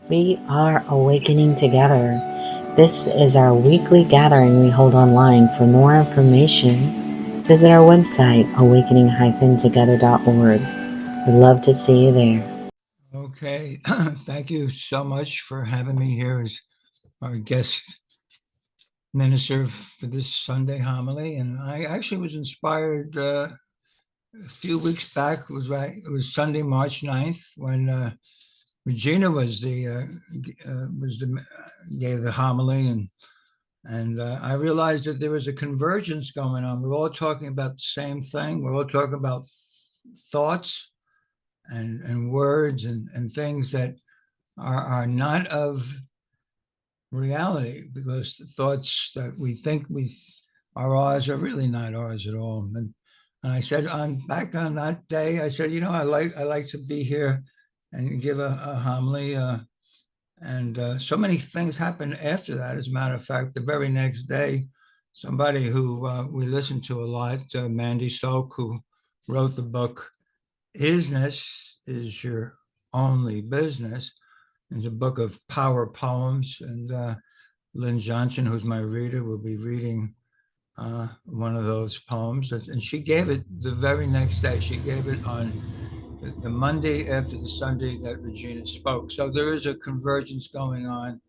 We are awakening together. This is our weekly gathering we hold online. For more information, visit our website, awakening-together.org. We'd love to see you there. Okay, thank you so much for having me here as our guest minister for this Sunday homily. And I actually was inspired a few weeks back. It was Sunday, March 9th, when Regina gave the homily, and I realized that there was a convergence going on. We're all talking about the same thing. We're all talking about thoughts and words and things that are not of reality, because the thoughts that we think we are ours are really not ours at all. And I said, on back on that day, I said, I like to be here and give a homily. And so many things happened after that. As a matter of fact, the very next day, somebody who we listened to a lot, Mandi Solk, who wrote the book "Isness Is Your Only Business," it's a book of power poems. And Lyn Johnson, who's my reader, will be reading one of those poems. And she gave it the very next day. She gave it on the Monday after the Sunday that Regina spoke. So there is a convergence going on.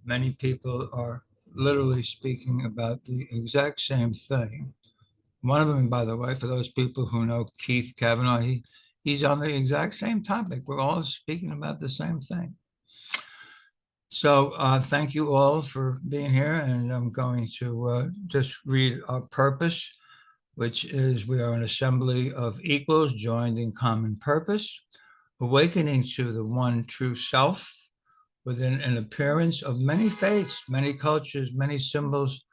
Many people are literally speaking about the exact same thing. One of them, by the way, for those people who know Keith Kavanaugh, he's on the exact same topic. We're all speaking about the same thing. So thank you all for being here. And I'm going to just read our purpose, which is: we are an assembly of equals joined in common purpose, awakening to the one true self within an appearance of many faiths, many cultures, many symbols.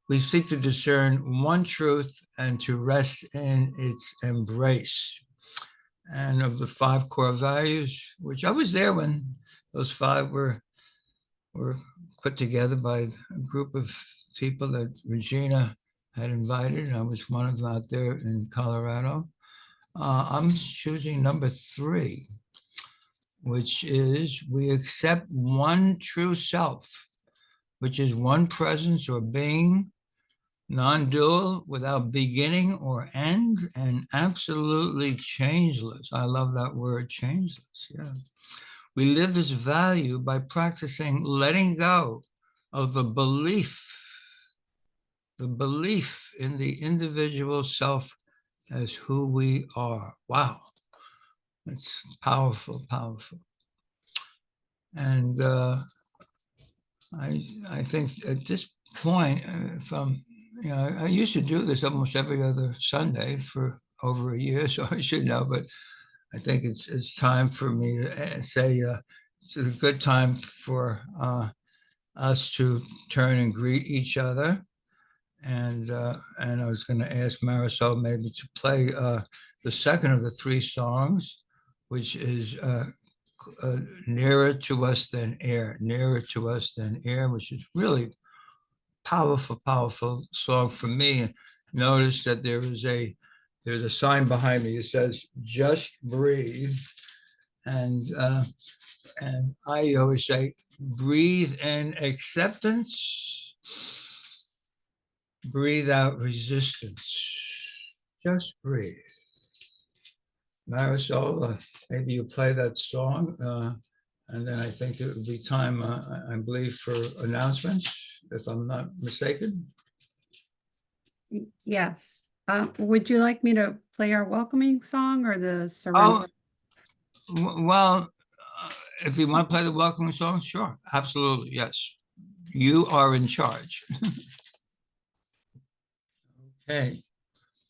We seek to discern one truth and to rest in its embrace. And of the 5 core values, which I was there when those 5 were put together by a group of people that Regina had invited, and I was one of them out there in Colorado. I'm choosing number 3, which is: we accept one true self, which is one presence or being, non-dual, without beginning or end, and absolutely changeless. I love that word, changeless. Yeah. We live this value by practicing letting go of the belief in the individual self as who we are. Wow. That's powerful, powerful. And I think at this point, I used to do this almost every other Sunday for over a year, so I should know, but I think it's time for me to say it's a good time for us to turn and greet each other. And I was going to ask Marisol maybe to play the second of the 3 songs, which is Nearer to Us Than Air, Nearer to Us Than Air, which is really powerful, powerful song for me. Notice that there's a sign behind me. It says, "Just breathe." And I always say, breathe in acceptance, breathe out resistance. Just breathe. Marisol, maybe you play that song, and then I think it would be time, I believe, for announcements, if I'm not mistaken. Yes. Would you like me to play our welcoming song or the surrender? Well, if you want to play the welcoming song, sure, absolutely, yes. You are in charge. Okay,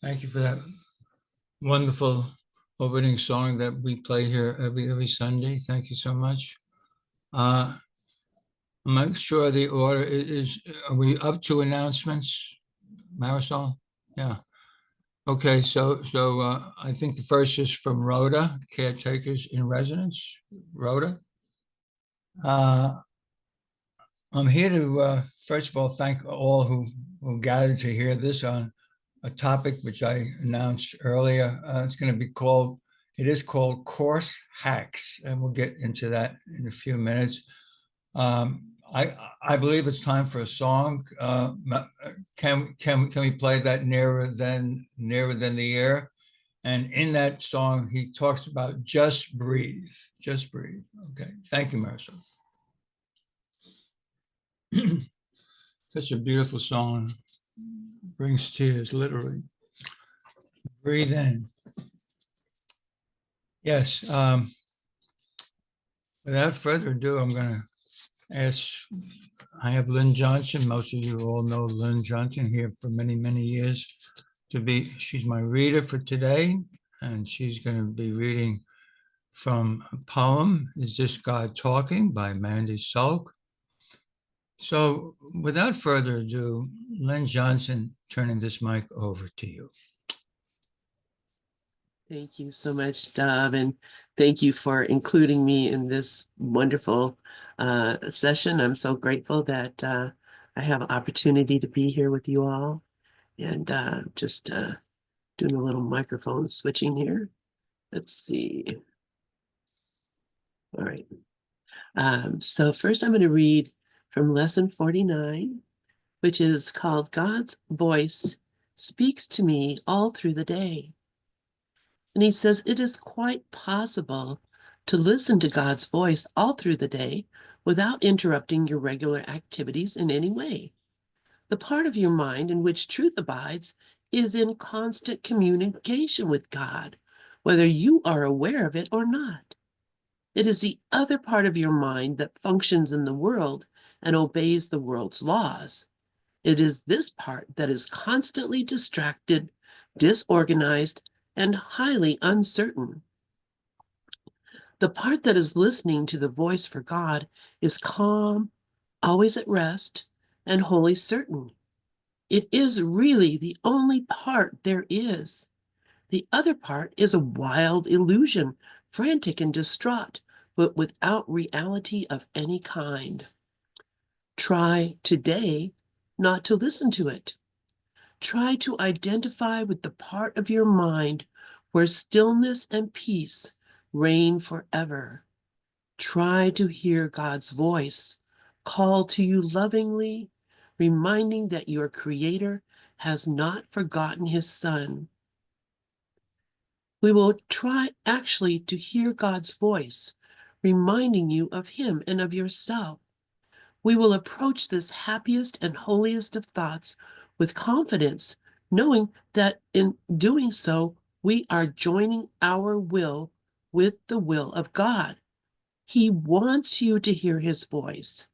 thank you for that wonderful opening song that we play here every Sunday. Thank you so much. I'm not sure the order is. Are we up to announcements, Marisol? Yeah. Okay, so I think the first is from Rhoda, caretakers in residence. Rhoda. I'm here to first of all thank all who gathered to hear this on a topic which I announced earlier. It's going to be called It is called Course Hacks, and we'll get into that in a few minutes. I believe it's time for a song. Can we play that nearer than the air? And in that song, he talks about just breathe, just breathe. Okay, thank you, Marissa. Such a beautiful song, brings tears, literally. Breathe in. Yes. Without further ado, I'm going to ask. I have Lyn Johnson. Most of you all know Lyn Johnson, here for many, many years. She's my reader for today, and she's going to be reading from a poem, Is This God Talking, by Mandi Solk. So without further ado, Lyn Johnson, turning this mic over to you. Thank you so much, Dov, and thank you for including me in this wonderful session. I'm so grateful that I have an opportunity to be here with you all, and just doing a little microphone switching here. Let's see. All right. So first I'm going to read from lesson 49, which is called God's Voice Speaks to Me All Through the Day. And he says, it is quite possible to listen to God's voice all through the day without interrupting your regular activities in any way. The part of your mind in which truth abides is in constant communication with God, whether you are aware of it or not. It is the other part of your mind that functions in the world and obeys the world's laws. It is this part that is constantly distracted, disorganized, and highly uncertain. The part that is listening to the voice for God is calm, always at rest, and wholly certain. It is really the only part there is. The other part is a wild illusion, frantic and distraught, but without reality of any kind. Try today not to listen to it. Try to identify with the part of your mind where stillness and peace reign forever. Try to hear God's voice call to you lovingly, reminding that your Creator has not forgotten His Son. We will try actually to hear God's voice, reminding you of Him and of yourself. We will approach this happiest and holiest of thoughts with confidence, knowing that in doing so, we are joining our will with the will of God. He wants you to hear His voice.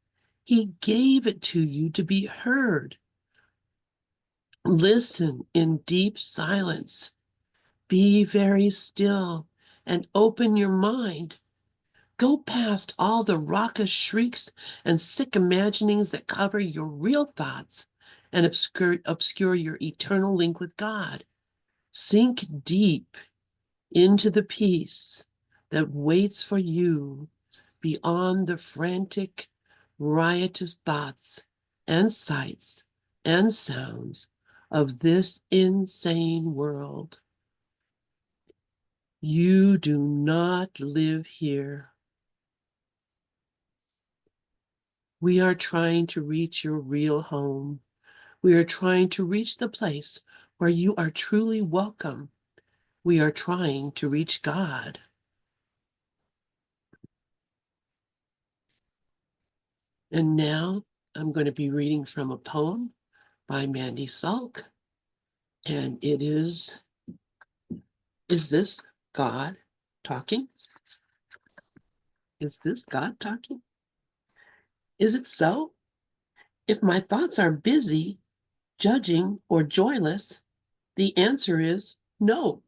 He gave it to you to be heard. Listen in deep silence. Be very still and open your mind. Go past all the raucous shrieks and sick imaginings that cover your real thoughts and obscure your eternal link with God. Sink deep into the peace that waits for you beyond the frantic, riotous thoughts and sights and sounds of this insane world. You do not live here. We are trying to reach your real home. We are trying to reach the place where you are truly welcome. We are trying to reach God. And now I'm going to be reading from a poem by Mandi Solk. And it is this God talking? Is this God talking? Is it so? If my thoughts are busy, judging, or joyless, the answer is no.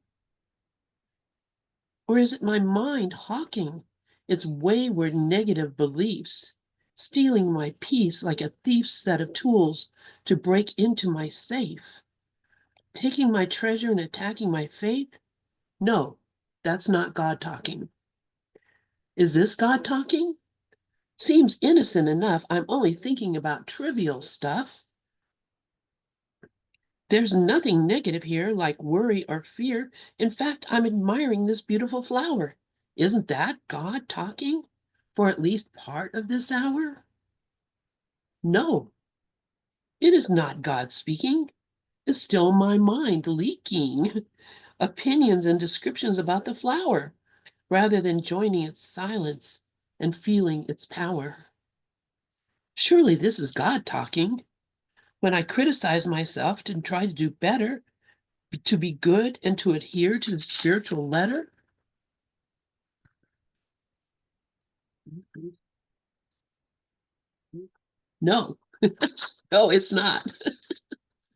Or is it my mind hawking its wayward negative beliefs, stealing my peace like a thief's set of tools to break into my safe, taking my treasure and attacking my faith? No, that's not God talking. Is this God talking? Seems innocent enough. I'm only thinking about trivial stuff. There's nothing negative here, like worry or fear. In fact, I'm admiring this beautiful flower. Isn't that God talking for at least part of this hour? No, it is not God speaking. It's still my mind leaking opinions and descriptions about the flower, rather than joining its silence and feeling its power. Surely this is God talking. When I criticize myself to try to do better, to be good, and to adhere to the spiritual letter? No, no, it's not.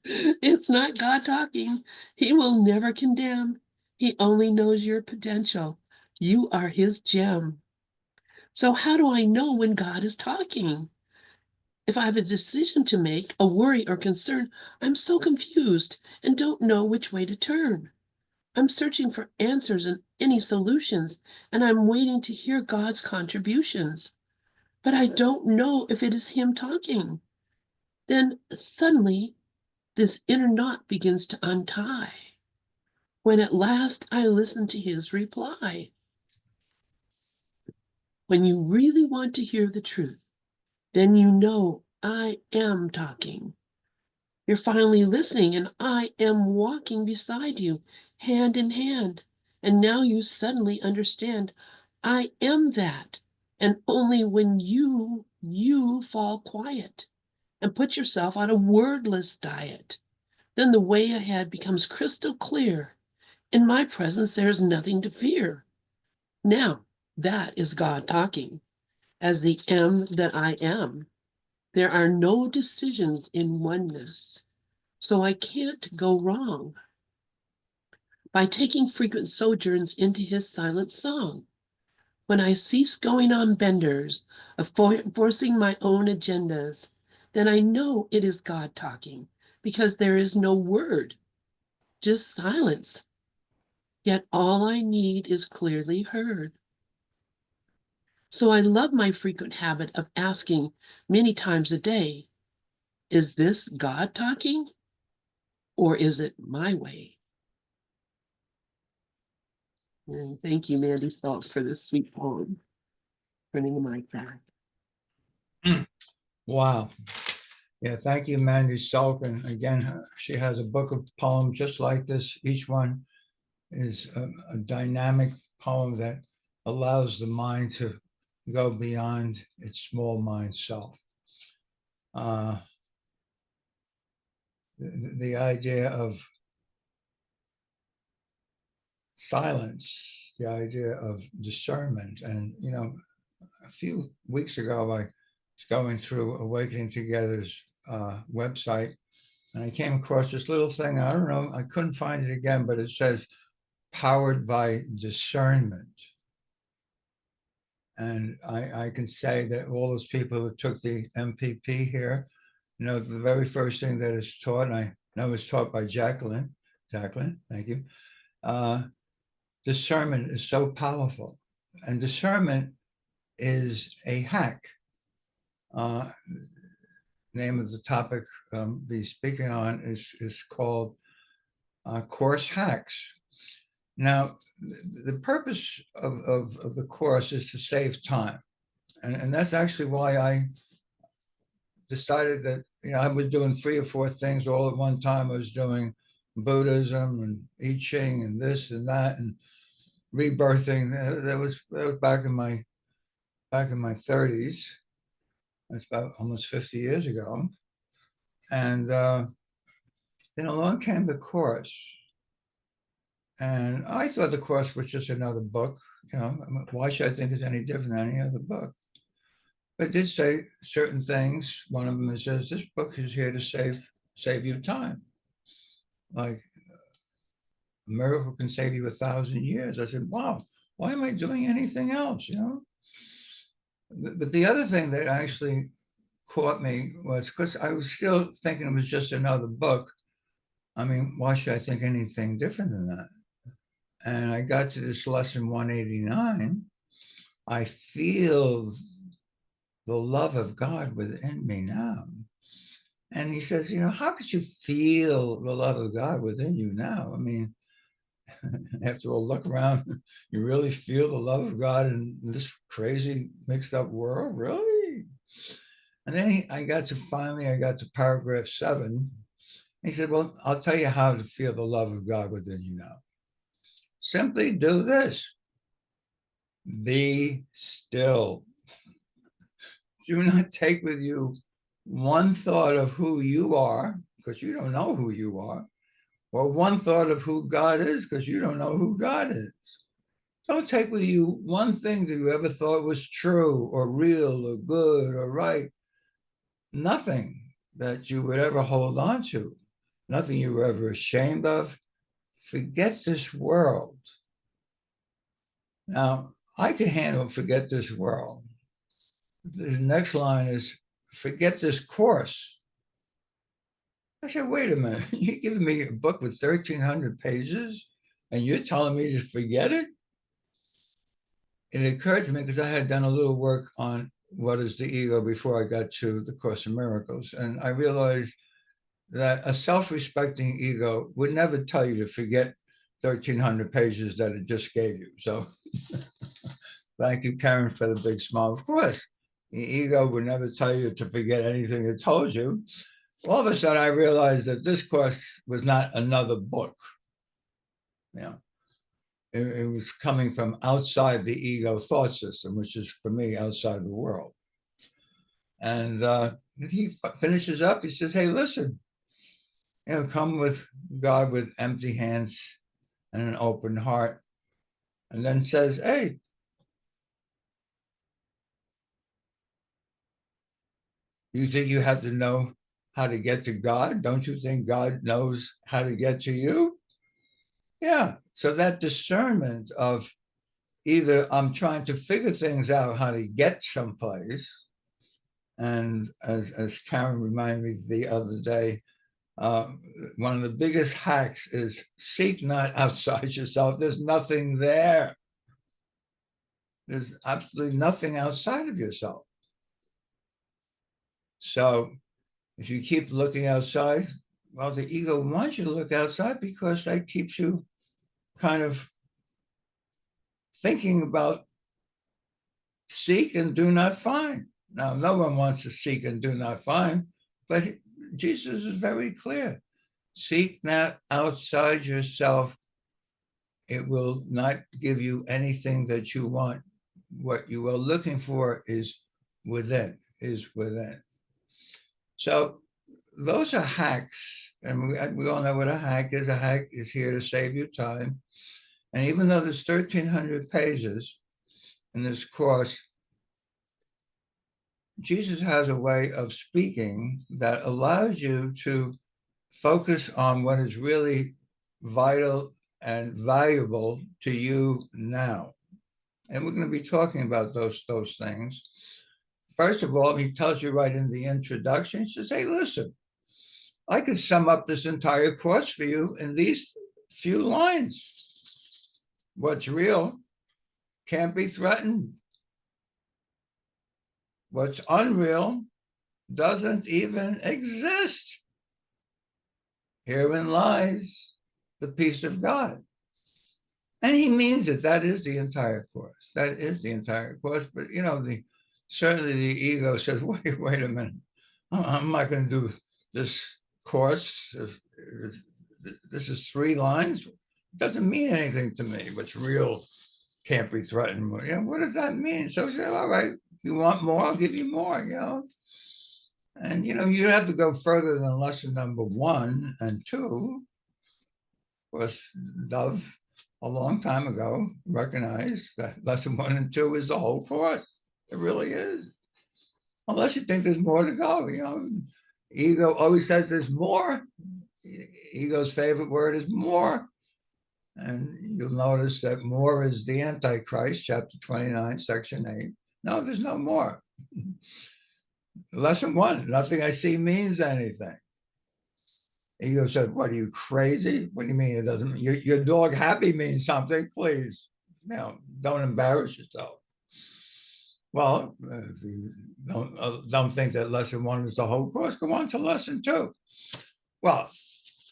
It's not God talking. He will never condemn. He only knows your potential. You are his gem. So how do I know when God is talking? If I have a decision to make, a worry or concern, I'm so confused and don't know which way to turn. I'm searching for answers and any solutions, and I'm waiting to hear God's contributions. But I don't know if it is him talking. Then suddenly, this inner knot begins to untie. When at last I listen to his reply. When you really want to hear the truth, then you know I am talking. You're finally listening, and I am walking beside you, hand in hand. And now you suddenly understand I am that. And only when you fall quiet and put yourself on a wordless diet, then the way ahead becomes crystal clear. In my presence, there is nothing to fear. Now, that is God talking as the am that I am. There are no decisions in oneness, so I can't go wrong by taking frequent sojourns into his silent song. When I cease going on benders of forcing my own agendas, then I know it is God talking, because there is no word, just silence. Yet all I need is clearly heard. So I love my frequent habit of asking many times a day, is this God talking, or is it my way? And thank you, Mandi Solk, for this sweet poem. Turning the mic back. Wow. Yeah, thank you, Mandi Solk. And again, she has a book of poems just like this. Each one is a dynamic poem that allows the mind to go beyond its small mind self. The idea of silence, the idea of discernment. And, you know, a few weeks ago, I was going through Awakening Together's website, and I came across this little thing. I don't know, I couldn't find it again, but it says powered by discernment. And I can say that all those people who took the MPP here, you know, the very first thing that is taught, and I know it's taught by Jacqueline. Jacqueline, thank you. Discernment is so powerful. And discernment is a hack. Name of the topic be speaking on is called Course Hacks. Now, the purpose of the course is to save time. And that's actually why I decided that, you know, I was doing 3 or 4 things all at one time. I was doing Buddhism and I Ching and this and that and rebirthing. That was back in my 30s. That's about almost 50 years ago. And then along came the course. And I thought the course was just another book. You know, why should I think it's any different than any other book? But it did say certain things. One of them is says this book is here to save you time. Like a miracle can save you 1,000 years. I said, wow, why am I doing anything else? You know. But the other thing that actually caught me was because I was still thinking it was just another book. I mean, why should I think anything different than that? And I got to this lesson 189. I feel the love of God within me now. And he says, how could you feel the love of God within you now? I mean, after all, look around, you really feel the love of God in this crazy mixed up world? Really? And then I got to paragraph 7. He said, well, I'll tell you how to feel the love of God within you now. Simply do this. Be still. Do not take with you one thought of who you are, because you don't know who you are, or one thought of who God is, because you don't know who God is. Don't take with you one thing that you ever thought was true or real or good or right. Nothing that you would ever hold on to, nothing you were ever ashamed of. Forget this world. Now, I can handle forget this world. This next line is forget this course. I said, wait a minute, you're giving me a book with 1,300 pages and you're telling me to forget it? It occurred to me, because I had done a little work on what is the ego before I got to the Course in Miracles. And I realized that a self-respecting ego would never tell you to forget 1,300 pages that it just gave you. So thank you, Karen, for the big smile. Of course, the ego would never tell you to forget anything it told you. All of a sudden, I realized that this course was not another book. It was coming from outside the ego thought system, which is, for me, outside the world. And he finishes up. He says, hey, listen, come with God with empty hands and an open heart. And then says, hey, you think you have to know how to get to God? Don't you think God knows how to get to you? Yeah. So that discernment of either I'm trying to figure things out how to get someplace, and as Karen reminded me the other day, one of the biggest hacks is seek not outside yourself. There's nothing there. There's absolutely nothing outside of yourself. So if you keep looking outside, well, the ego wants you to look outside because that keeps you kind of thinking about seek and do not find. Now, no one wants to seek and do not find, but Jesus is very clear. Seek not outside yourself. It will not give you anything that you want. What you are looking for is within, So those are hacks. And we all know what a hack is. A hack is here to save you time. And even though there's 1,300 pages in this course, Jesus has a way of speaking that allows you to focus on what is really vital and valuable to you now. And we're going to be talking about those things. First of all, he tells you right in the introduction, he says, hey, listen, I could sum up this entire course for you in these few lines. What's real can't be threatened. What's unreal doesn't even exist. Herein lies the peace of God. And he means it. That is the entire course. That is the entire course. But, certainly the ego says, wait a minute. I'm not going to do this course. This is 3 lines. It doesn't mean anything to me. What's real can't be threatened. What does that mean? So he said, all right, if you want more, I'll give you more, And, you have to go further than lesson number 1 and 2. Of course, Dove, a long time ago, recognized that lesson 1 and 2 is the whole course. It really is. Unless you think there's more to go, Ego always says there's more. Ego's favorite word is more. And you'll notice that more is the Antichrist, chapter 29, section 8. No, there's no more. Lesson 1, nothing I see means anything. Ego said, what, are you crazy? What do you mean it doesn't? Your dog happy means something, please. Don't embarrass yourself. Well, if you don't think that lesson 1 is the whole course, go on to lesson 2. Well,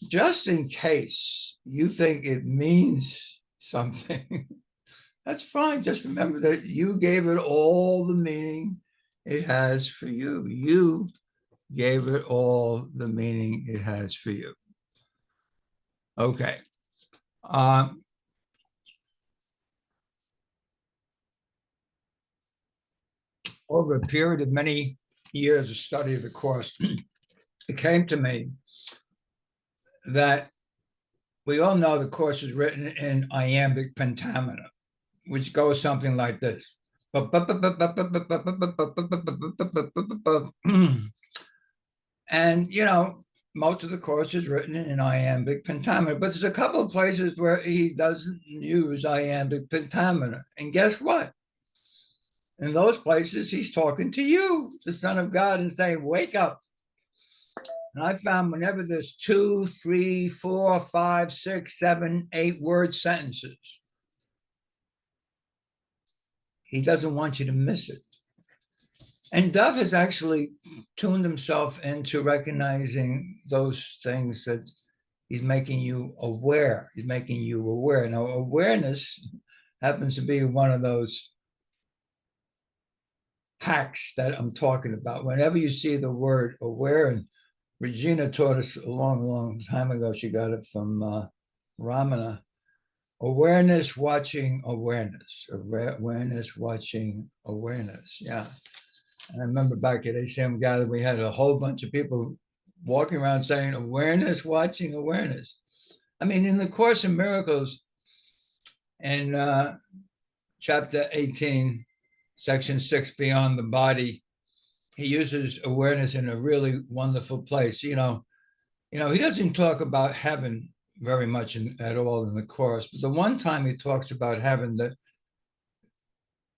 just in case you think it means something, that's fine. Just remember that you gave it all the meaning it has for you. You gave it all the meaning it has for you. Okay. Over a period of many years of study of the course, it came to me that we all know the course is written in iambic pentameter, which goes something like this. And, you know, most of the course is written in iambic pentameter, but there's a couple of places where he doesn't use iambic pentameter. And guess what? In those places, he's talking to you, the Son of God, and saying, wake up. And I found whenever there's 2, 3, 4, 5, 6, 7, 8 word sentences, he doesn't want you to miss it. And Dove has actually tuned himself into recognizing those things that he's making you aware. He's making you aware. Now, awareness happens to be one of those hacks that I'm talking about. Whenever you see the word aware, and Regina taught us a long, long time ago, she got it from Ramana, awareness watching awareness, awareness watching awareness. Yeah. And I remember back at ACIM Gather, we had a whole bunch of people walking around saying awareness watching awareness. I mean, in the Course in Miracles, in chapter 18, section 6, Beyond the Body, he uses awareness in a really wonderful place. You know, he doesn't talk about heaven very much at all in the Course, but the one time he talks about heaven that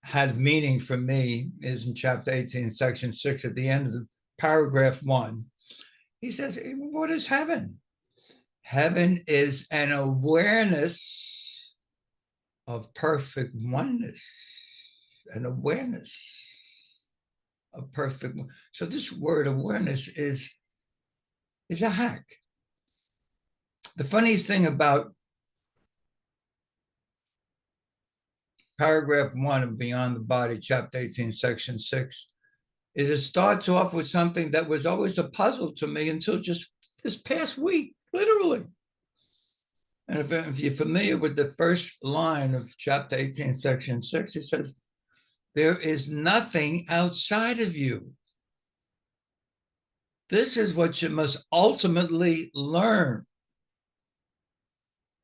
has meaning for me is in chapter 18, section 6, at the end of the paragraph 1. He says, what is heaven? Heaven is an awareness of perfect oneness, an awareness of perfect. So this word awareness is a hack. The funniest thing about paragraph 1 of Beyond the Body, chapter 18, section 6, is it starts off with something that was always a puzzle to me until just this past week, literally. And if you're familiar with the first line of chapter 18, section 6, it says, there is nothing outside of you. This is what you must ultimately learn.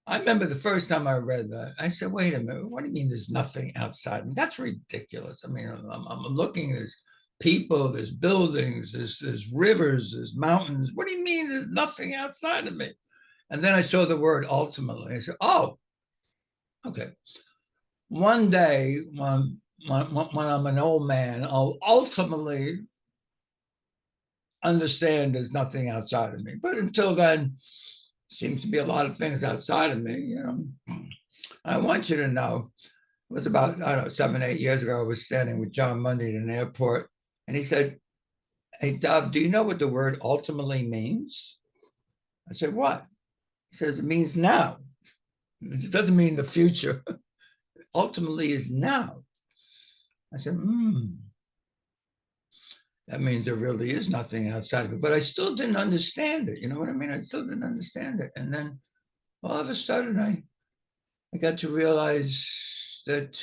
I remember the first time I read that, I said, wait a minute, what do you mean there's nothing outside? I mean, that's ridiculous. I mean, I'm looking, there's people, there's buildings, there's rivers, there's mountains. What do you mean there's nothing outside of me? And then I saw the word ultimately. I said, oh, okay. One day, when I'm an old man, I'll ultimately understand there's nothing outside of me. But until then, seems to be a lot of things outside of me, you know. I want you to know, it was about, I don't know, 7, 8 years ago, I was standing with John Mundy in an airport, and he said, hey, Dov, do you know what the word ultimately means? I said, what? He says, it means now. It doesn't mean the future. Ultimately is now. I said, that means there really is nothing outside of it. But I still didn't understand it. You know what I mean? I still didn't understand it. And then all of a sudden, I got to realize that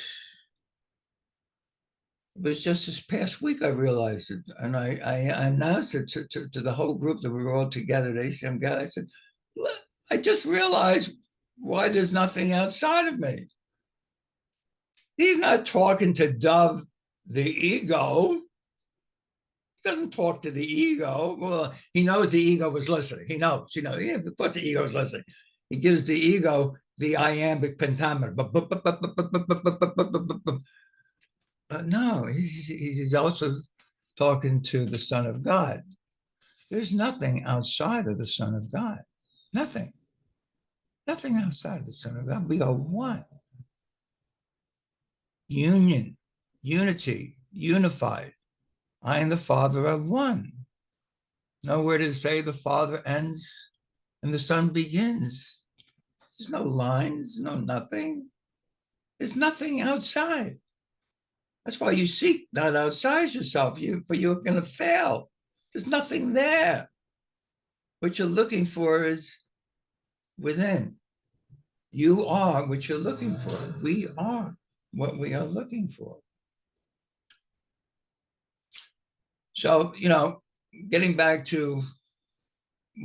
it was just this past week I realized it. And I announced it to the whole group that we were all together at ACIM Gather. I said, look, I just realized why there's nothing outside of me. He's not talking to Dove, the ego. He doesn't talk to the ego. Well, he knows the ego was listening. He knows, yeah, of course the ego is listening. He gives the ego the iambic pentameter. But no, he's also talking to the Son of God. There's nothing outside of the Son of God. Nothing. Nothing outside of the Son of God. We are one. Union, unity, unified. I and the Father are one. Nowhere to say the Father ends and the Son begins. There's no lines, no nothing. There's nothing outside. That's why you seek not outside yourself, for you're going to fail. There's nothing there. What you're looking for is within. You are what you're looking for. We are what we are looking for. So, getting back to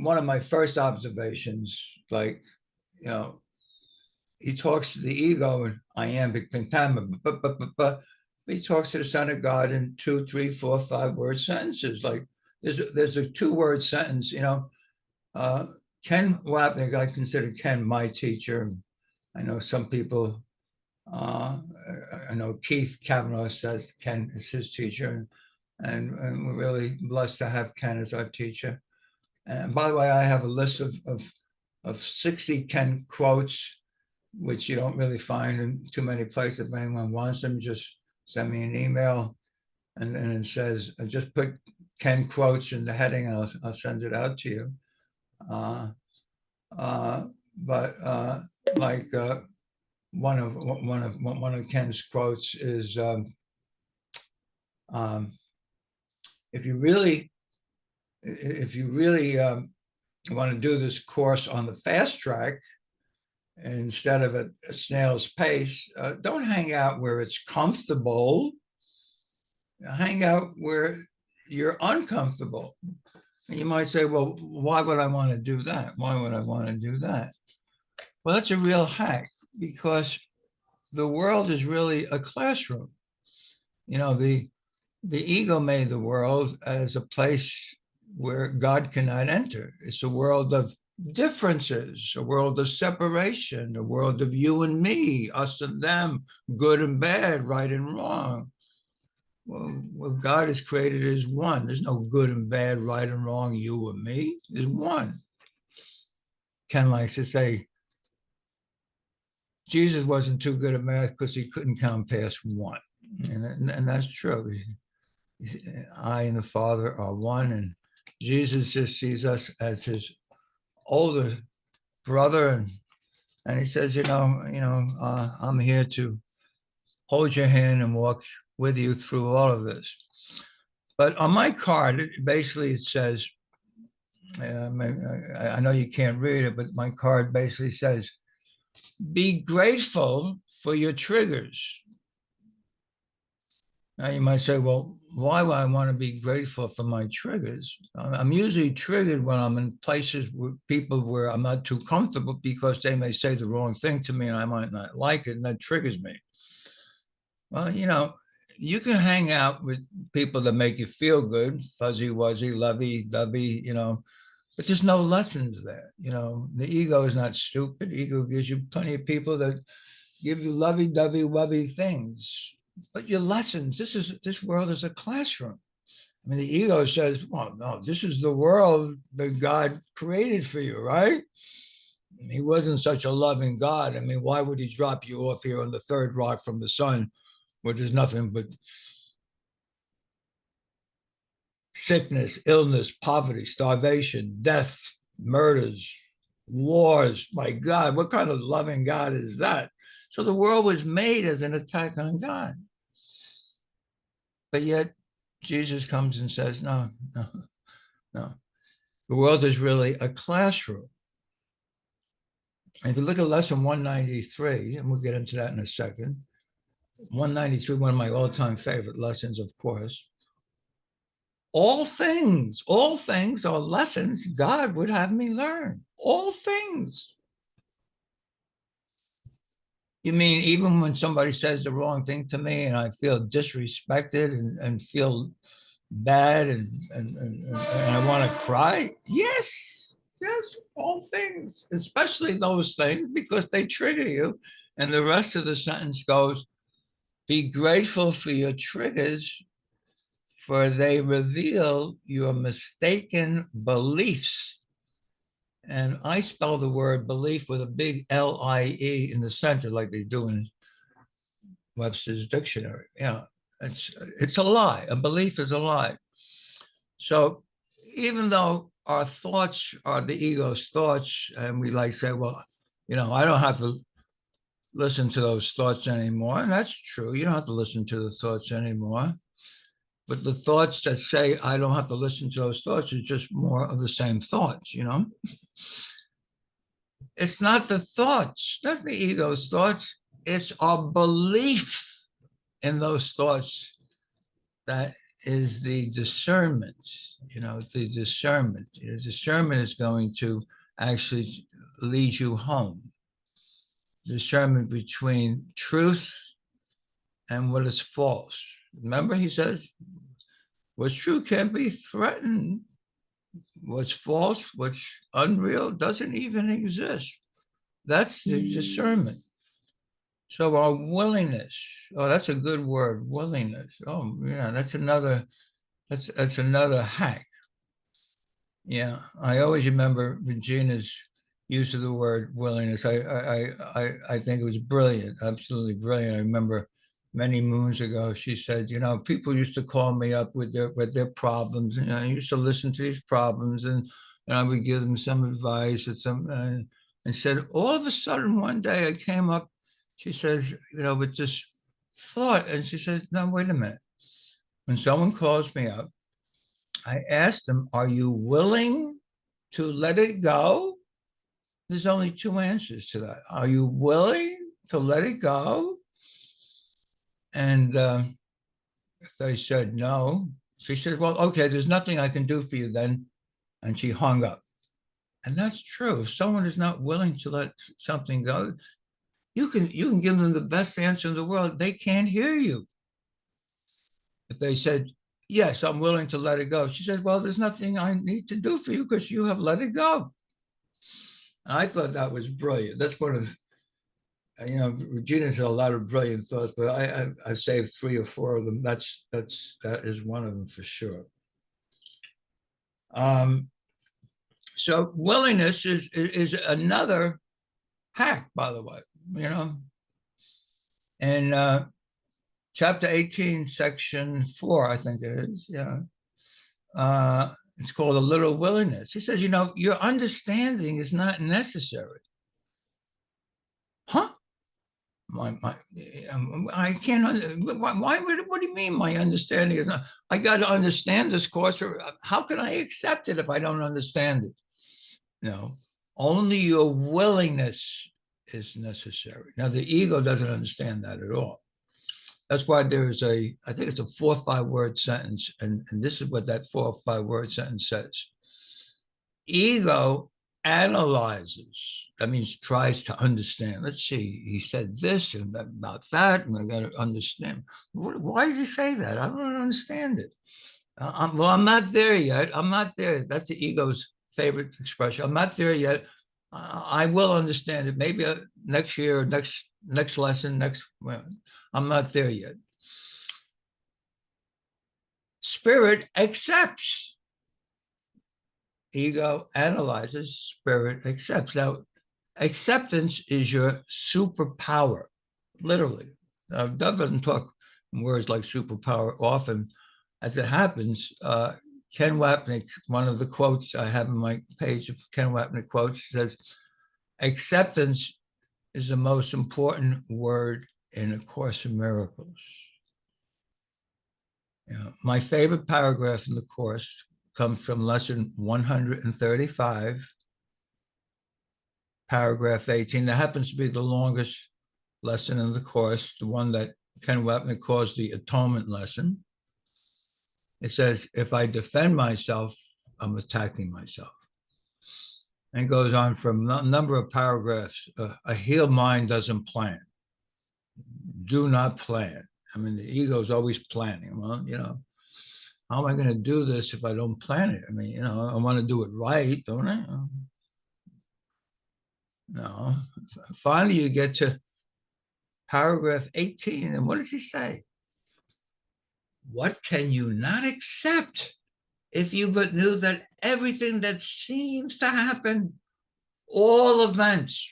one of my first observations, like, he talks to the ego and iambic pentameter, but he talks to the Son of God in 2, 3, 4, 5 word sentences. Like there's a 2-word sentence, Ken Wapnick, I consider Ken my teacher. I know some people, I know Keith Kavanaugh says Ken is his teacher, and we're really blessed to have Ken as our teacher. And by the way, I have a list of 60 Ken quotes, which you don't really find in too many places. If anyone wants them, just send me an email, and then it says, just put Ken quotes in the heading, and I'll send it out to you. But one of Ken's quotes is, if you really want to do this course on the fast track instead of at a snail's pace, don't hang out where it's comfortable. Hang out where you're uncomfortable. And you might say, well, why would I want to do that? Why would I want to do that? Well, that's a real hack, because the world is really a classroom. The ego made the world as a place where God cannot enter. It's a world of differences, a world of separation, a world of you and me, us and them, good and bad, right and wrong. Well, what God has created is one. There's no good and bad, right and wrong, you and me. There's one. Ken likes to say, Jesus wasn't too good at math because he couldn't count past one. And that's true. I and the Father are one, and Jesus just sees us as his older brother, and he says, I'm here to hold your hand and walk with you through all of this. But on my card, it says, I know you can't read it, but my card basically says, be grateful for your triggers. Now you might say, well, why would I want to be grateful for my triggers? I'm usually triggered when I'm in places with people where I'm not too comfortable, because they may say the wrong thing to me and I might not like it, and that triggers me. Well, you can hang out with people that make you feel good, fuzzy wuzzy, lovey dovey, but there's no lessons there. The ego is not stupid. The ego gives you plenty of people that give you lovey dovey wubby things. But your lessons, this world is a classroom. I mean, the ego says, well, no, this is the world that God created for you, right? He wasn't such a loving God. I mean, why would he drop you off here on the third rock from the sun, where there's nothing but sickness, illness, poverty, starvation, death, murders, wars? My God, what kind of loving God is that? So the world was made as an attack on God. But yet Jesus comes and says, no. The world is really a classroom. And if you look at lesson 193, and we'll get into that in a second, 193, one of my all-time favorite lessons, of course. All things are lessons God would have me learn. All things. You mean even when somebody says the wrong thing to me and I feel disrespected and feel bad and I want to cry? Yes, all things, especially those things, because they trigger you. And the rest of the sentence goes, be grateful for your triggers, for they reveal your mistaken beliefs. And I spell the word belief with a big L-I-E in the center, like they do in Webster's dictionary. Yeah. It's a lie. A belief is a lie. So even though our thoughts are the ego's thoughts, and we like say, well, I don't have to listen to those thoughts anymore. And that's true. You don't have to listen to the thoughts anymore. But the thoughts that say, I don't have to listen to those thoughts, is just more of the same thoughts, It's not the thoughts. That's the ego's thoughts. It's our belief in those thoughts that is the discernment, the discernment. Discernment is going to actually lead you home. Discernment between truth and what is false. Remember, he says, what's true can't be threatened. What's false, what's unreal, doesn't even exist. That's the discernment. So our willingness, that's a good word, willingness. Oh, yeah, that's another hack. Yeah, I always remember Regina's use of the word willingness. I think it was brilliant, absolutely brilliant. I remember many moons ago, she said, people used to call me up with their problems, and I used to listen to these problems, and I would give them some advice and said, all of a sudden one day I came up, she says, with this thought, and she said, no, wait a minute. When someone calls me up, I asked them, are you willing to let it go? There's only two answers to that. Are you willing to let it go? And if they said no, she said, well, okay, there's nothing I can do for you then. And she hung up. And that's true. If someone is not willing to let something go, you can give them the best answer in the world. They can't hear you. If they said, yes, I'm willing to let it go, she said, well, there's nothing I need to do for you because you have let it go. And I thought that was brilliant. That's one of, Regina has a lot of brilliant thoughts, but I saved 3 or 4 of them. That is one of them for sure. So willingness is another hack, by the way, And chapter 18, section 4, I think it is. It's called a little willingness. He says, your understanding is not necessary. Huh? I can't. Why? What do you mean? My understanding is not. I got to understand this course, or how can I accept it if I don't understand it? No, only your willingness is necessary. Now, the ego doesn't understand that at all. That's why there's I think it's a 4 or 5 word sentence, and this is what that 4 or 5 word sentence says. Ego analyzes, that means tries to understand. Let's see, he said this and about that, and I got to understand. Why does he say that? I don't understand it. I'm not there yet. I'm not there. That's the ego's favorite expression. I'm not there yet. I will understand it. Maybe next year, next lesson, well, I'm not there yet. Spirit accepts. Ego analyzes, spirit accepts. Now, acceptance is your superpower, literally. Dove doesn't talk in words like superpower often. As it happens, Ken Wapnick, one of the quotes I have on my page of Ken Wapnick quotes, says, acceptance is the most important word in A Course in Miracles. My favorite paragraph in the Course comes from lesson 135, paragraph 18. That happens to be the longest lesson in the Course, the one that Ken Wapnick calls the atonement lesson. It says, if I defend myself, I'm attacking myself. And it goes on from a number of paragraphs. A healed mind doesn't plan. Do not plan. I mean, the ego is always planning. Well, how am I going to do this if I don't plan it? I mean, I want to do it right, don't I? No. Finally, you get to paragraph 18. And what does he say? What can you not accept if you but knew that everything that seems to happen, all events,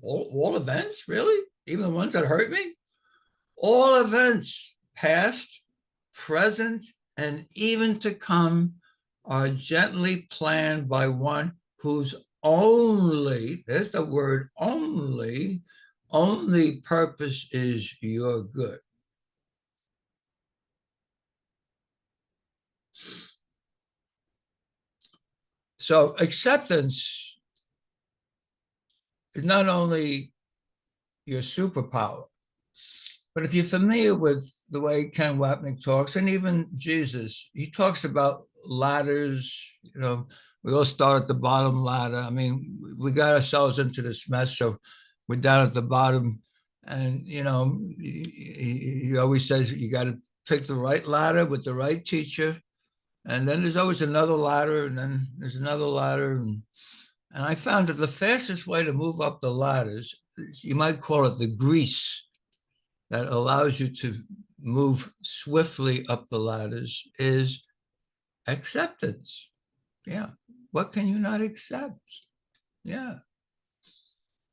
all events, really? Even the ones that hurt me? All events past, present, and even to come are gently planned by one whose only, there's the word only purpose is your good. So acceptance is not only your superpower, but if you're familiar with the way Ken Wapnick talks, and even Jesus, he talks about ladders. You know, we all start at the bottom ladder. I mean, we got ourselves into this mess, so we're down at the bottom. And, you know, he always says you got to pick the right ladder with the right teacher. And then there's always another ladder, and then there's another ladder. And I found that the fastest way to move up the ladders, you might call it the grease, that allows you to move swiftly up the ladders, is acceptance. Yeah. What can you not accept? Yeah.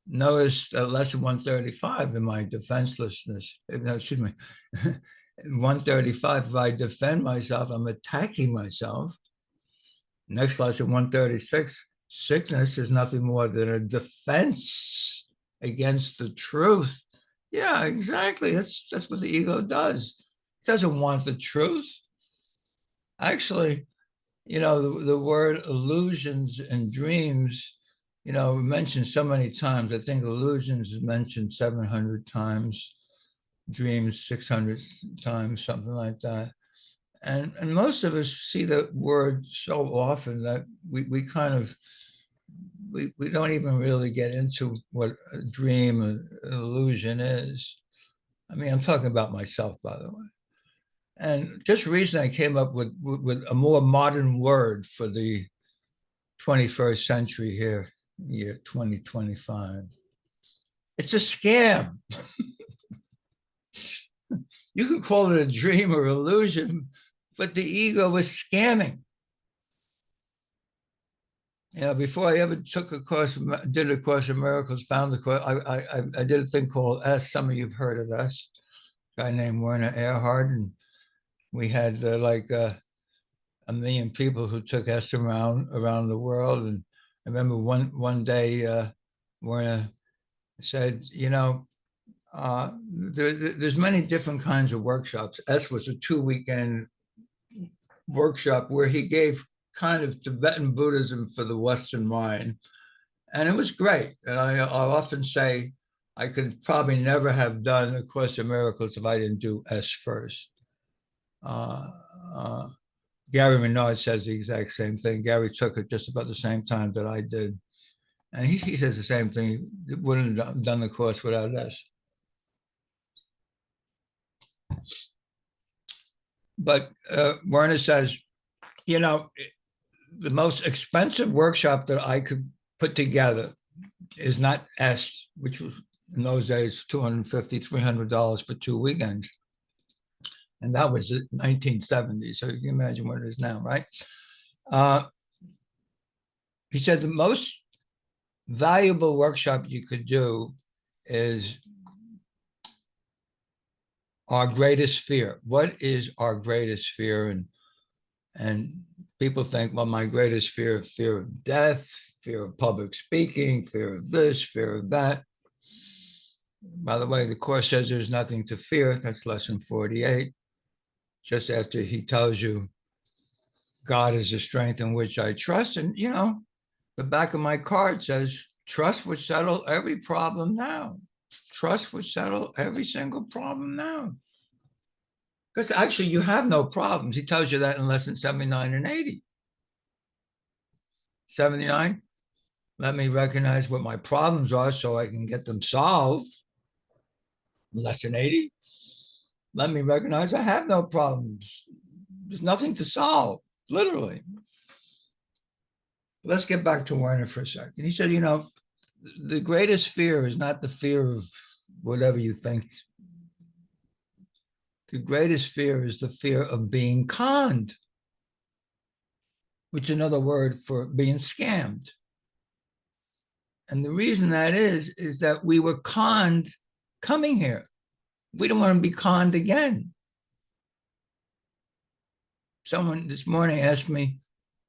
Notice lesson 135 in my defenselessness. No, excuse me. 135, if I defend myself, I'm attacking myself. Next lesson 136, sickness is nothing more than a defense against the truth. Yeah, exactly. That's what the ego does. It doesn't want the truth. Actually, you know, the word illusions and dreams, you know, mentioned so many times. I think illusions is mentioned 700 times, dreams 600 times, something like that. And most of us see the word so often that we kind of, we don't even really get into what a dream, an illusion is. I mean, I'm talking about myself, by the way. And just recently I came up with a more modern word for the 21st century here, year 2025. It's a scam. You could call it a dream or illusion, but the ego is scamming. You know, before I ever took a course, did a Course in Miracles, found the course, I did a thing called S. Some of you've heard of S. A guy named Werner Erhard, and we had like 1 million people who took S around the world. And I remember one day Werner said, you know, there's many different kinds of workshops. S was a 2-weekend workshop where he gave kind of Tibetan Buddhism for the Western mind. And it was great. And I'll often say I could probably never have done A Course in Miracles if I didn't do S first. Gary Renard says the exact same thing. Gary took it just about the same time that I did. And he says the same thing. He wouldn't have done the course without S. But Werner says, you know, the most expensive workshop that I could put together is not S, which was in those days $250, $300 for 2 weekends. And that was 1970. So you can imagine what it is now, right? He said the most valuable workshop you could do is our greatest fear. What is our greatest fear? And people think, well, my greatest fear of death, fear of public speaking, fear of this, fear of that. By the way, the Course says there's nothing to fear. That's lesson 48. Just after he tells you, God is the strength in which I trust. And, you know, the back of my card says, trust would settle every problem now. Trust would settle every single problem now. Because actually you have no problems. He tells you that in lesson 79 and 80. 79, let me recognize what my problems are so I can get them solved. Lesson 80, let me recognize I have no problems. There's nothing to solve, literally. Let's get back to Werner for a second. He said, you know, the greatest fear is not the fear of whatever you think. The greatest fear is the fear of being conned, which is another word for being scammed. And the reason that is that we were conned coming here. We don't want to be conned again. someone this morning asked me,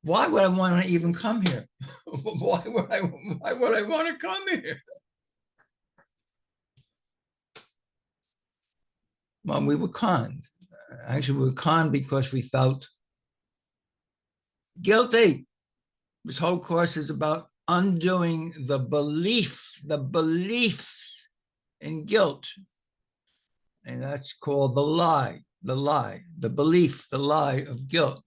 why would I want to even come here? Why would I want to come here? Well, we were conned. Actually, we were conned because we felt guilty. This whole course is about undoing the belief in guilt. And that's called the lie, the belief, the lie of guilt.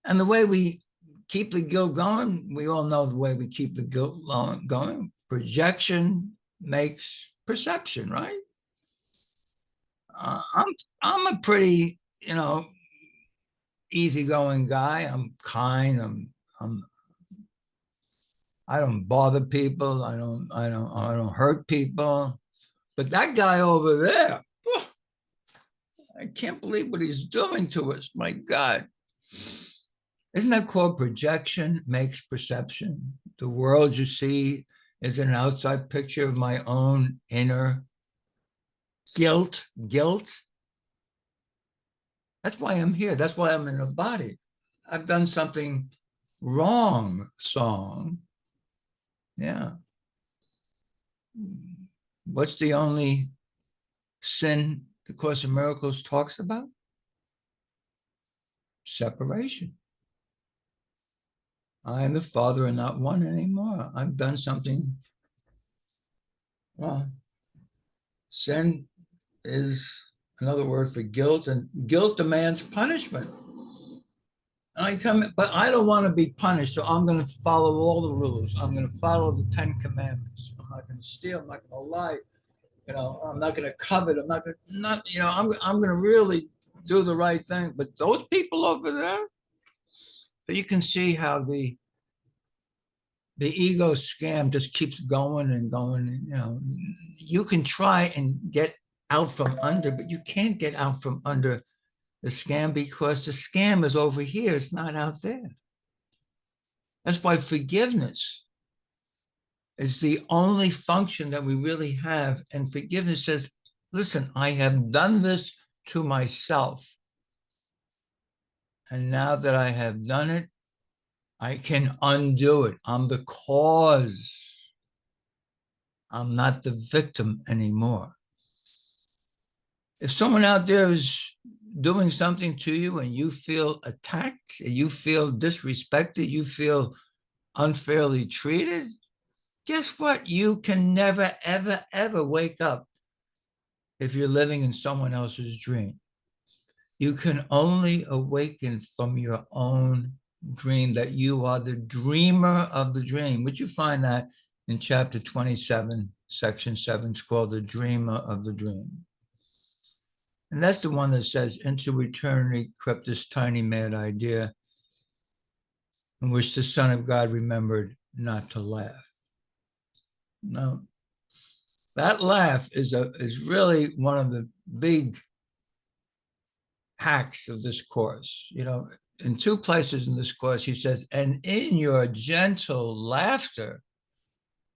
And the way we keep the guilt going, we all know the way we keep the guilt going. Projection makes perception, right? I'm a pretty, easygoing guy. I'm kind. I don't bother people. I don't hurt people. But that guy over there, I can't believe what he's doing to us. My God. Isn't that called projection makes perception? The world you see is an outside picture of my own inner guilt. That's why I'm here. That's why I'm in a body. I've done something wrong, song. Yeah. What's the only sin the Course of Miracles talks about? Separation. I and the Father are not one anymore. I've done something wrong. Sin is another word for guilt, and guilt demands punishment. But I don't want to be punished, so I'm going to follow all the rules. I'm going to follow the 10 commandments. I'm not going to steal. I'm not going to lie. I'm not going to covet. I'm going to really do the right thing. But those people over there, but you can see how the ego scam just keeps going and going. You can try and get out from under, but you can't get out from under the scam because the scam is over here. It's not out there. That's why forgiveness is the only function that we really have. And forgiveness says, listen, I have done this to myself. And now that I have done it, I can undo it. I'm the cause. I'm not the victim anymore. If someone out there is doing something to you and you feel attacked, you feel disrespected, you feel unfairly treated, guess what? You can never, ever, ever wake up if you're living in someone else's dream. You can only awaken from your own dream, that you are the dreamer of the dream. Would you find that in chapter 27, section 7? It's called the dreamer of the dream. And that's the one that says, into eternity crept this tiny mad idea in which the Son of God remembered not to laugh. No, that laugh is really one of the big hacks of this course. In 2 places in this course, he says, and in your gentle laughter,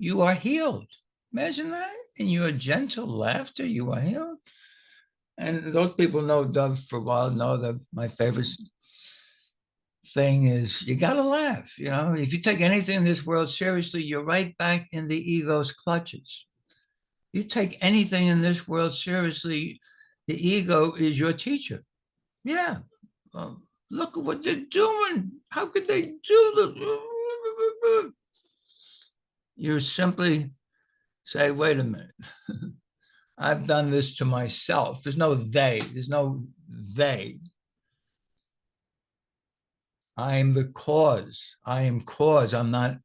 you are healed. Imagine that. In your gentle laughter, you are healed. And those people know Dove for a while, know that my favorite thing is you got to laugh. If you take anything in this world seriously, you're right back in the ego's clutches. You take anything in this world seriously, the ego is your teacher. Yeah. Look at what they're doing. How could they do this? You simply say, wait a minute. I've done this to myself. There's no they. There's no they. I am the cause. I am cause. I'm not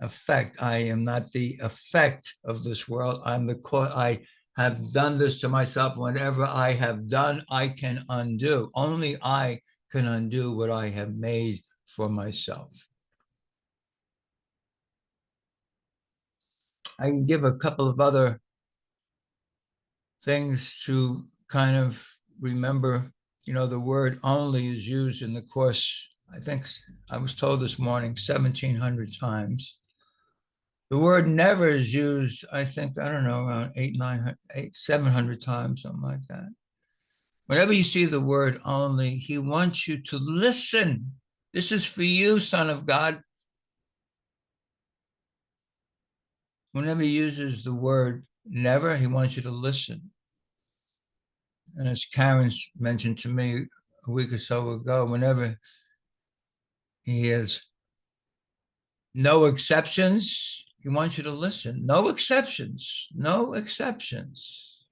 effect. I am not the effect of this world. I'm the cause. I have done this to myself. Whatever I have done, I can undo. Only I can undo what I have made for myself. I can give a couple of other things to kind of remember. The word only is used in the course, I think I was told this morning, 1,700 times. The word never is used, I think, I don't know, around 700 times, something like that. Whenever you see the word only, he wants you to listen. This is for you, Son of God. Whenever he uses the word never, he wants you to listen. And as Karen's mentioned to me a week or so ago, whenever he has no exceptions, he wants you to listen. No exceptions. No exceptions.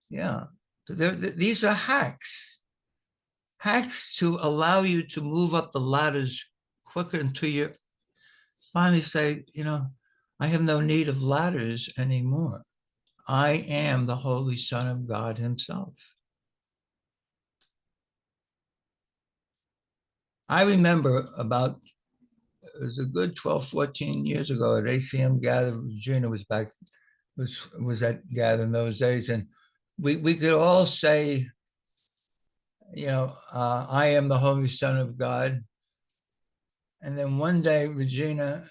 Yeah. These are hacks. Hacks to allow you to move up the ladders quicker until you finally say, I have no need of ladders anymore. I am the Holy Son of God himself. I remember it was a good 12, 14 years ago at ACIM gather. Regina was at gather in those days. And we could all say, I am the Holy Son of God. And then one day, Regina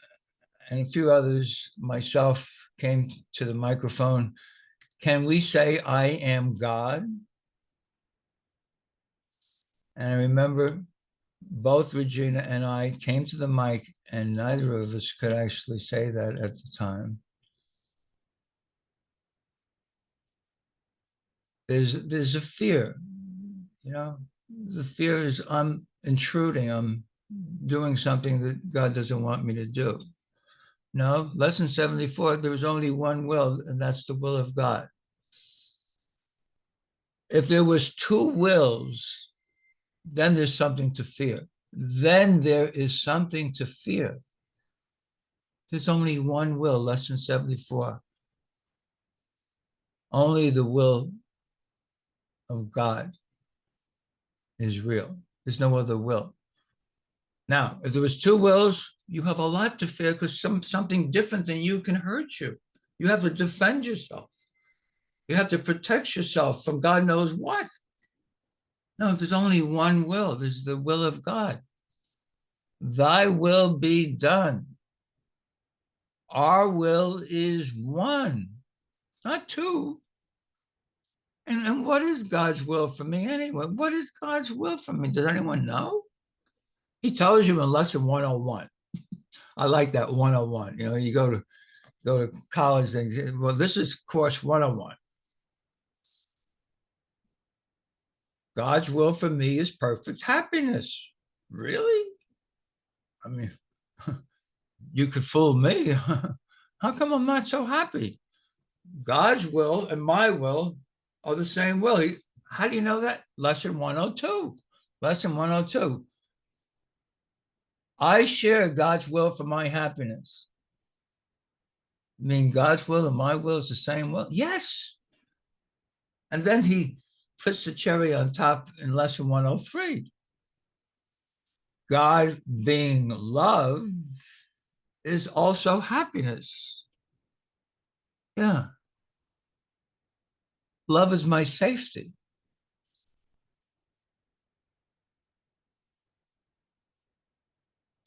and a few others, myself, came to the microphone. Can we say, I am God? And I remember both Regina and I came to the mic, and neither of us could actually say that at the time. There's a fear, the fear is I'm intruding, I'm doing something that God doesn't want me to do. No, lesson 74, there is only one will, and that's the will of God. If there was two wills, then there's something to fear. Then there is something to fear. There's only one will, lesson 74. Only the will of God is real. There's no other will. Now, if there was two wills, you have a lot to fear because something different than you can hurt you. You have to defend yourself. You have to protect yourself from God knows what. No, there's only one will. There's the will of God. Thy will be done. Our will is one, not two. And what is God's will for me anyway? What is God's will for me? Does anyone know? He tells you in lesson 101. I like that 101. You go to college and well, this is course 101. God's will for me is perfect happiness. Really? I mean, you could fool me. How come I'm not so happy? God's will and my will are the same will. How do you know that? Lesson 102. Lesson 102. I share God's will for my happiness. I mean, God's will and my will is the same will? Yes. And then he puts the cherry on top in lesson 103. God being love is also happiness. Yeah. Love is my safety.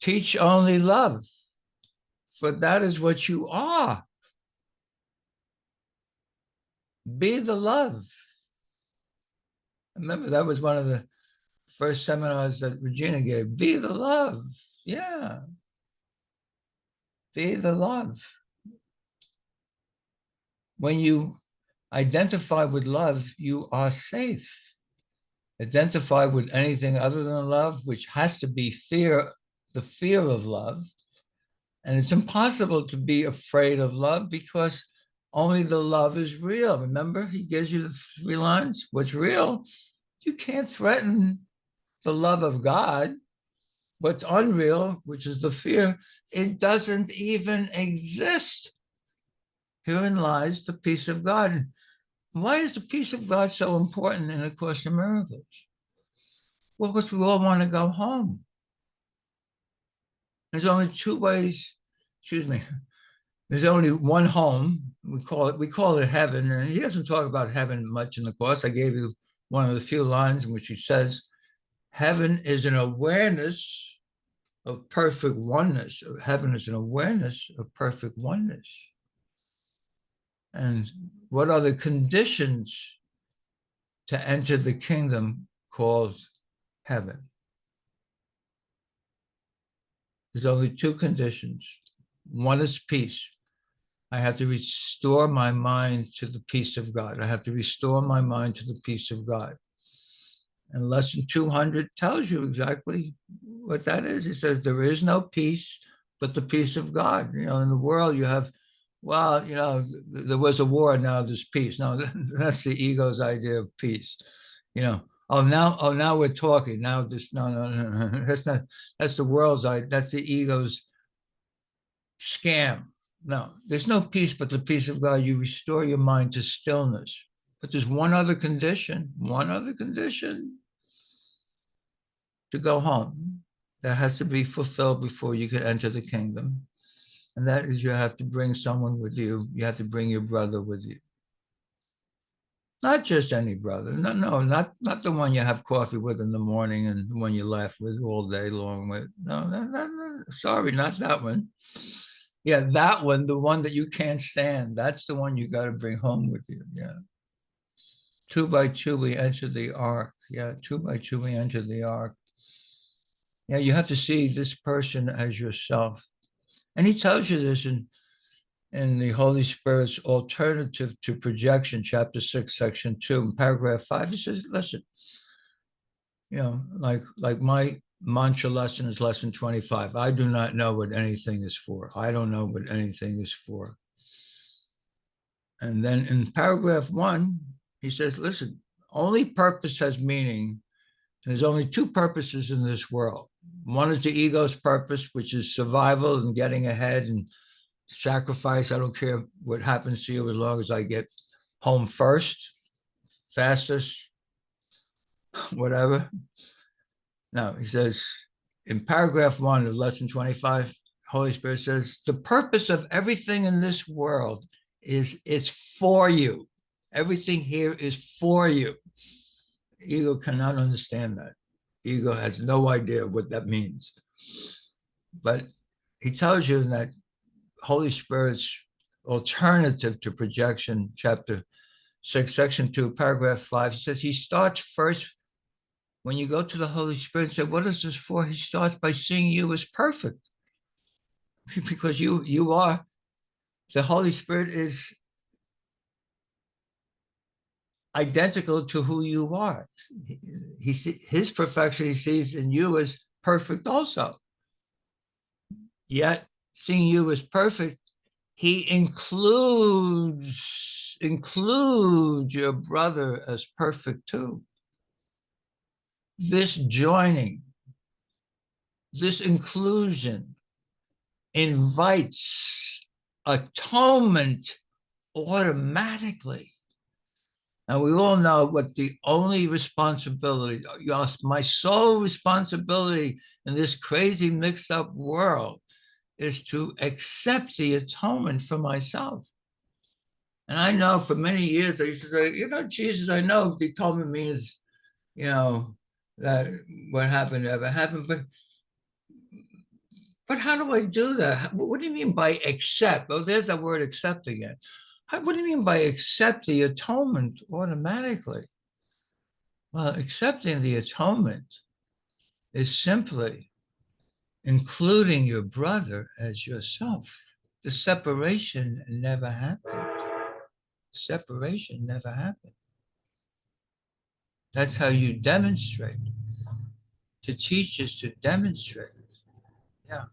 Teach only love, for that is what you are. Be the love. Remember, that was one of the first seminars that Regina gave. Be the love. Yeah. Be the love. When you identify with love, you are safe. Identify with anything other than love, which has to be fear, the fear of love. And it's impossible to be afraid of love because only the love is real. Remember, he gives you the 3 lines. What's real? You can't threaten the love of God. What's unreal, which is the fear, it doesn't even exist. Herein lies the peace of God. Why is the peace of God so important in A Course in Miracles? Well, because we all want to go home. There's only 2 ways, there's only one home. We call it heaven. And he doesn't talk about heaven much in the Course. I gave you one of the few lines in which he says, heaven is an awareness of perfect oneness. Heaven is an awareness of perfect oneness. And what are the conditions to enter the kingdom called heaven. There's only two conditions. One is peace. I have to restore my mind to the peace of God. I have to restore my mind to the peace of God. And lesson 200 tells you exactly what that is. It says there is no peace but the peace of God. You know, in the world you have, well, you know, there was a war, now there's peace. No, that's the ego's idea of peace. You know, now we're talking. Now this, no. That's not, that's the world's idea. That's the ego's scam. No, there's no peace but the peace of God. You restore your mind to stillness. But there's one other condition to go home that has to be fulfilled before you can enter the kingdom. And that is, you have to bring someone with you. You have to bring your brother with you. Not just any brother. No, not the one you have coffee with in the morning and the one you laugh with all day long with. No, sorry, not that one. Yeah, that one, the one that you can't stand. That's the one you got to bring home with you. Yeah. 2 by 2, we enter the ark. Yeah, 2 by 2, we enter the ark. Yeah, you have to see this person as yourself. And he tells you this in the Holy Spirit's Alternative to Projection, chapter 6, section 2, in paragraph 5. He says, listen, you know, like my mantra lesson is lesson 25. I do not know what anything is for. I don't know what anything is for. And then in paragraph 1, he says, listen, only purpose has meaning. There's only two purposes in this world. One is the ego's purpose, which is survival and getting ahead and sacrifice. I don't care what happens to you as long as I get home first, fastest, whatever. Now, he says in paragraph 1 of lesson 25, Holy Spirit says, the purpose of everything in this world is it's for you. Everything here is for you. Ego cannot understand that. Ego has no idea what that means. But he tells you in that Holy Spirit's Alternative to Projection, chapter 6, section 2, paragraph 5, he says he starts first, when you go to the Holy Spirit and say, what is this for? He starts by seeing you as perfect. Because you are, the Holy Spirit is identical to who you are. His perfection he sees in you as perfect also. Yet, seeing you as perfect, he includes your brother as perfect too. This joining, this inclusion invites atonement automatically. And we all know what the only responsibility, my sole responsibility in this crazy mixed up world is to accept the atonement for myself. And I know for many years, I used to say, you know, Jesus, I know the atonement means, you know, that what happened ever happened, but how do I do that? What do you mean by accept? Oh, there's that word accept again. What do you mean by accept the atonement automatically? Well, accepting the atonement is simply including your brother as yourself. The separation never happened. Separation never happened. That's how you demonstrate. To teach is to demonstrate. Yeah.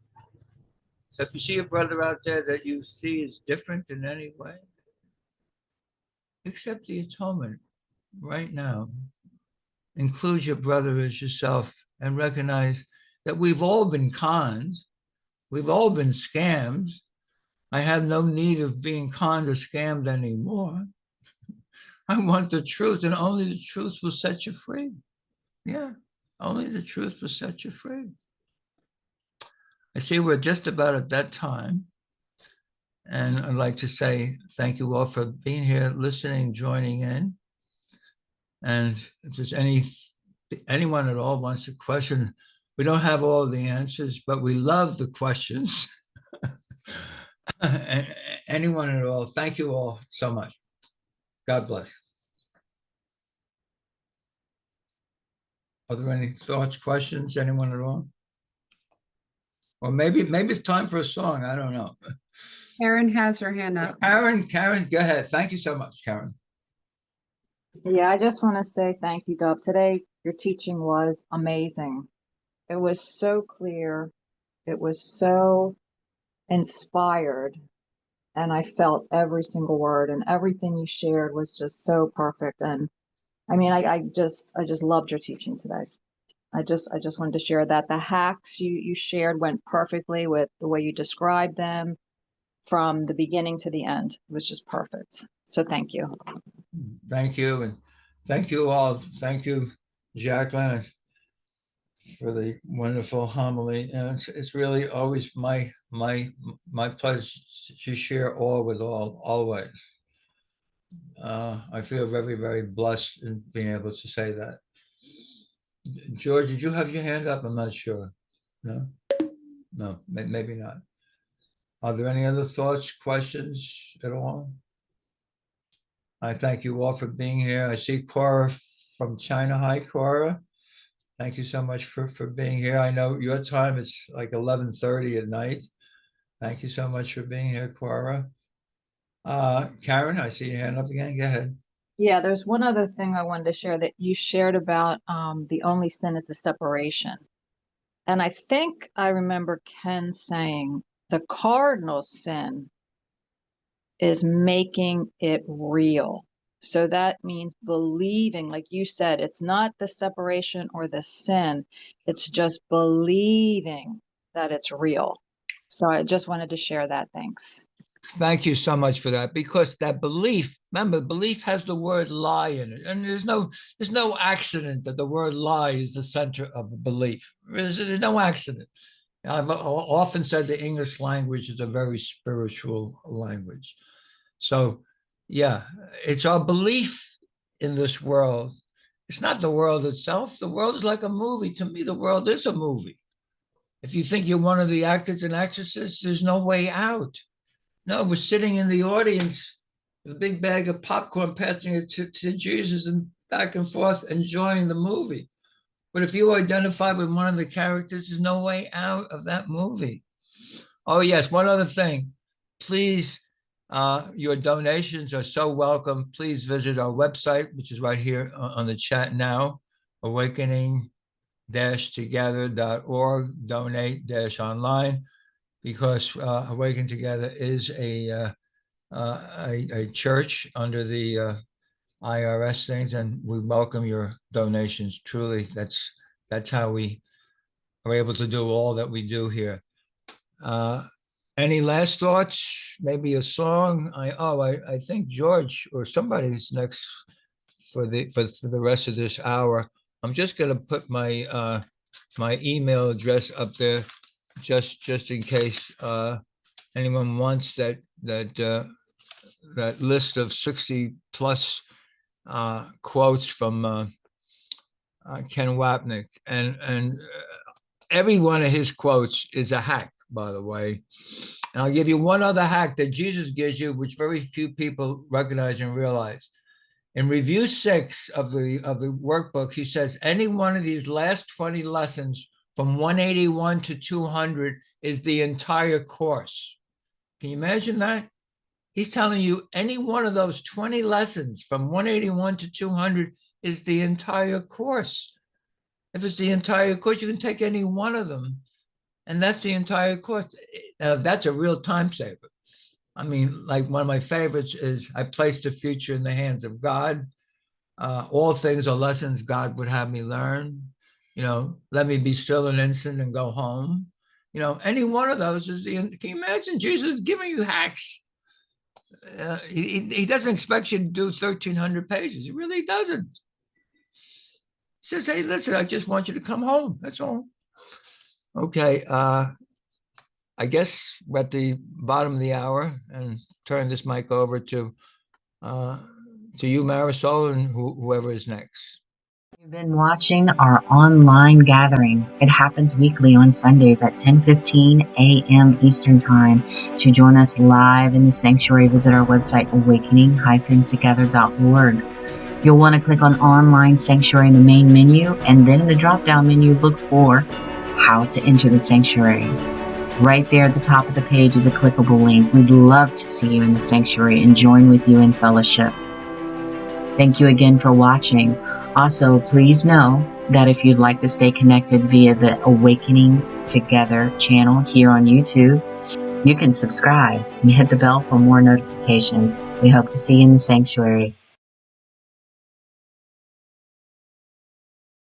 So if you see a brother out there that you see is different in any way, accept the atonement right now. Include your brother as yourself and recognize that we've all been conned. We've all been scammed. I have no need of being conned or scammed anymore. I want the truth, and only the truth will set you free. Yeah, only the truth will set you free. I see we're just about at that time. And I'd like to say thank you all for being here, listening, joining in. And if there's anyone at all wants to question, we don't have all the answers, but we love the questions. Anyone at all, thank you all so much. God bless. Are there any thoughts, questions, anyone at all? Or maybe it's time for a song. I don't know. Karen has her hand up. Karen, go ahead. Thank you so much, Karen. Yeah, I just want to say thank you, Dub. Today, your teaching was amazing. It was so clear. It was so inspired. And I felt every single word, and everything you shared was just so perfect. And I mean, I just loved your teaching today. I just wanted to share that the hacks you shared went perfectly with the way you described them from the beginning to the end. It was just perfect. So thank you. Thank you. And thank you all. Thank you, Jacqueline, for the wonderful homily. And it's really always my pleasure to share all with all, always. I feel very, very blessed in being able to say that. George, did you have your hand up? I'm not sure. No? No, maybe not. Are there any other thoughts, questions at all? I thank you all for being here. I see Cora from China. Hi, Cora. Thank you so much for being here. I know your time is like 11:30 at night. Thank you so much for being here, Cora. Karen, I see your hand up again. Go ahead. Yeah, there's one other thing I wanted to share that you shared about the only sin is the separation. And I think I remember Ken saying the cardinal sin is making it real. So that means believing, like you said, it's not the separation or the sin, it's just believing that it's real. So I just wanted to share that. Thanks. Thank you so much for that, because that belief, remember, belief has the word lie in it, and there's no accident that the word lie is the center of the belief. There's no accident. I've often said the English language is a very spiritual language. So, yeah, it's our belief in this world. It's not the world itself. The world is like a movie. To me, the world is a movie. If you think you're one of the actors and actresses, there's no way out. No, we're sitting in the audience with a big bag of popcorn, passing it to Jesus and back and forth, enjoying the movie. But if you identify with one of the characters, there's no way out of that movie. Oh, yes, one other thing. Please, your donations are so welcome. Please visit our website, which is right here on the chat now, awakening-together.org, donate-online. Because Awaken Together is a church under the IRS things, and we welcome your donations. Truly, that's how we are able to do all that we do here. Any last thoughts? Maybe a song? I think George or somebody's next for the rest of this hour. I'm just going to put my my email address up there, just in case anyone wants that list of 60 plus quotes from Ken Wapnick, and every one of his quotes is a hack, by the way. And I'll give you one other hack that Jesus gives you, which very few people recognize and realize. In review 6 of the workbook, he says any one of these last 20 lessons from 181 to 200 is the entire course. Can you imagine that? He's telling you any one of those 20 lessons from 181 to 200 is the entire course. If it's the entire course, you can take any one of them, and that's the entire course. That's a real time saver. I mean, like one of my favorites is I place the future in the hands of God. All things are lessons God would have me learn. Let me be still an instant and go home. Any one of those is can you imagine Jesus giving you hacks? He doesn't expect you to do 1,300 pages. He really doesn't. He says, hey, listen, I just want you to come home. That's all. Okay. I guess we're at the bottom of the hour, and turn this mic over to you, Marisol, and whoever is next. You've been watching our online gathering. It happens weekly on Sundays at 10:15 a.m. Eastern Time. To join us live in the sanctuary, visit our website, awakening-together.org. You'll want to click on Online Sanctuary in the main menu, and then in the drop-down menu, look for How to Enter the Sanctuary. Right there at the top of the page is a clickable link. We'd love to see you in the sanctuary and join with you in fellowship. Thank you again for watching. Also, please know that if you'd like to stay connected via the Awakening Together channel here on YouTube, you can subscribe and hit the bell for more notifications. We hope to see you in the sanctuary.